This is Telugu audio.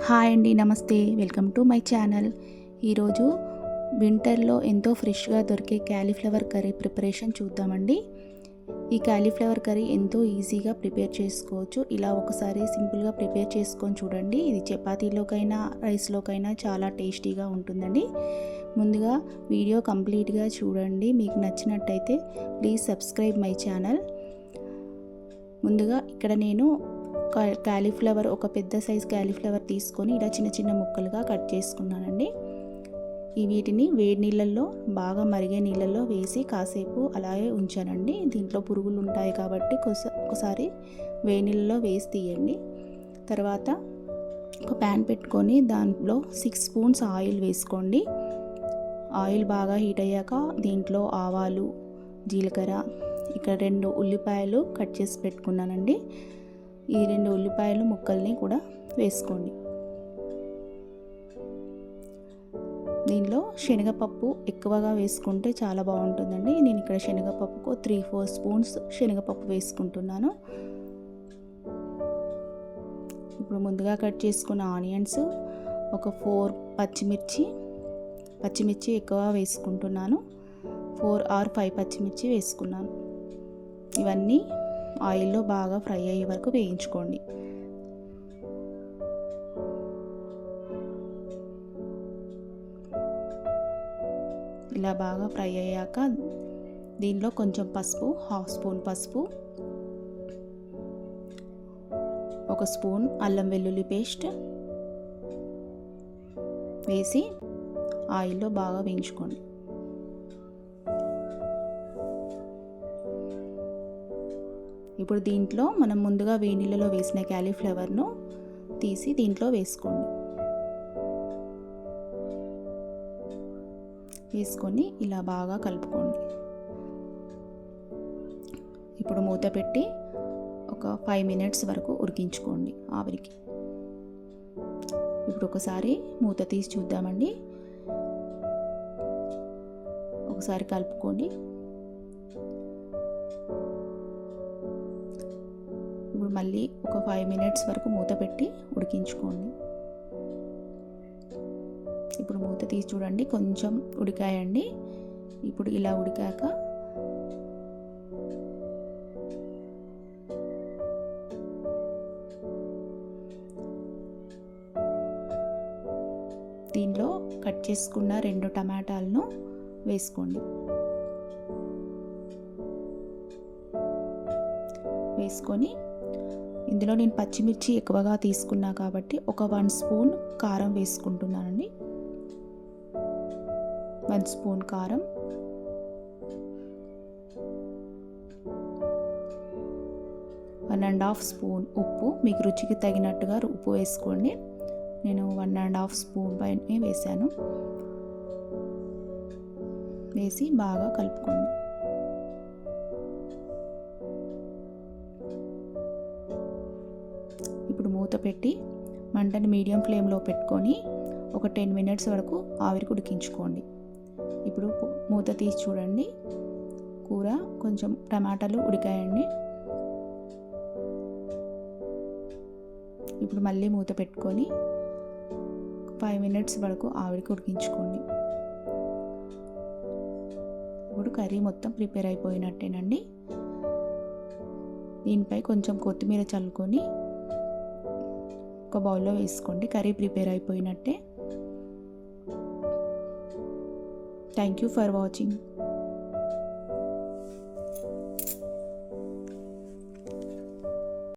హాయ్ అండి, నమస్తే. Welcome to my channel. ఈరోజు వింటర్లో ఎంతో ఫ్రెష్గా దొరికే క్యాలీఫ్లవర్ కర్రీ ప్రిపరేషన్ చూద్దామండి. ఈ క్యాలీఫ్లవర్ కర్రీ ఎంతో ఈజీగా ప్రిపేర్ చేసుకోవచ్చు. ఇలా ఒకసారి సింపుల్గా ప్రిపేర్ చేసుకొని చూడండి. ఇది చపాతీలోకైనా రైస్లోకైనా చాలా టేస్టీగా ఉంటుందండి. ముందుగా వీడియో కంప్లీట్గా చూడండి. మీకు నచ్చినట్టయితే ప్లీజ్ సబ్స్క్రైబ్ మై ఛానల్. ముందుగా ఇక్కడ నేను క్యాలీఫ్లవర్ ఒక పెద్ద సైజ్ క్యాలీఫ్లవర్ తీసుకొని ఇలా చిన్న చిన్న ముక్కలుగా కట్ చేసుకున్నానండి. వీటిని వేడి నీళ్ళల్లో బాగా మరిగే నీళ్ళల్లో వేసి కాసేపు అలాగే ఉంచానండి. దీంట్లో పురుగులు ఉంటాయి కాబట్టి ఒకసారి వేడి నీళ్ళలో వేసి తీయండి. తర్వాత ఒక ప్యాన్ పెట్టుకొని దాంట్లో 6 స్పూన్స్ ఆయిల్ వేసుకోండి. ఆయిల్ బాగా హీట్ అయ్యాక దీంట్లో ఆవాలు, జీలకర్ర, ఇక్కడ 2 ఉల్లిపాయలు కట్ చేసి పెట్టుకున్నానండి. ఈ 2 ఉల్లిపాయలు ముక్కల్ని కూడా వేసుకోండి. దీనిలో శనగపప్పు ఎక్కువగా వేసుకుంటే చాలా బాగుంటుందండి. నేను ఇక్కడ శనగపప్పుకు 3-4 స్పూన్స్ శనగపప్పు వేసుకుంటున్నాను. ఇప్పుడు ముందుగా కట్ చేసుకున్న ఆనియన్స్, ఒక 4 పచ్చిమిర్చి ఎక్కువ వేసుకుంటున్నాను. 4 or 5 పచ్చిమిర్చి వేసుకున్నాను. ఇవన్నీ ఆయిల్లో బాగా ఫ్రై అయ్యే వరకు వేయించుకోండి. ఇలా బాగా ఫ్రై అయ్యాక దీనిలో కొంచెం పసుపు, 1/2 స్పూన్ పసుపు, 1 స్పూన్ అల్లం వెల్లుల్లి పేస్ట్ వేసి ఆయిల్లో బాగా వేయించుకోండి. ఇప్పుడు దీంట్లో మనం ముందుగా వేడి నీళ్ళలో వేసిన క్యాలీఫ్లవర్ను తీసి దీంట్లో వేసుకోండి. వేసుకొని ఇలా బాగా కలుపుకోండి. ఇప్పుడు మూత పెట్టి ఒక 5 మినిట్స్ వరకు ఉడికించుకోండి ఆవిరికి. ఇప్పుడు ఒకసారి మూత తీసి చూద్దామండి. ఒకసారి కలుపుకోండి. ఇప్పుడు మళ్ళీ ఒక 5 మినిట్స్ వరకు మూత పెట్టి ఉడికించుకోండి. ఇప్పుడు మూత తీసి చూడండి, కొంచెం ఉడికాయండి. ఇప్పుడు ఇలా ఉడికాక దీనిలో కట్ చేసుకున్న 2 టమాటాలను వేసుకోండి. వేసుకొని ఇందులో నేను పచ్చిమిర్చి ఎక్కువగా తీసుకున్నా కాబట్టి ఒక 1 స్పూన్ కారం వేసుకుంటున్నానండి. 1 స్పూన్ కారం, 1.5 స్పూన్ ఉప్పు. మీకు రుచికి తగినట్టుగా ఉప్పు వేసుకోండి. నేను 1.5 స్పూన్ పైన వేసాను. వేసి బాగా కలుపుకోండి. ఇప్పుడు మూత పెట్టి మంటని మీడియం ఫ్లేమ్లో పెట్టుకొని ఒక 10 మినిట్స్ వరకు ఆవిరికి ఉడికించుకోండి. ఇప్పుడు మూత తీసి చూడండి, కూర కొంచెం టమాటాలు ఉడికాయండి. ఇప్పుడు మళ్ళీ మూత పెట్టుకొని 5 మినిట్స్ వరకు ఆవిరికి ఉడికించుకోండి. ఇప్పుడు కర్రీ మొత్తం ప్రిపేర్ అయిపోయినట్టేనండి. దీనిపై కొంచెం కొత్తిమీర చల్లుకొని ఒక బౌల్లో వేసుకోండి. కర్రీ ప్రిపేర్ అయిపోయినట్టే. Thank you for watching.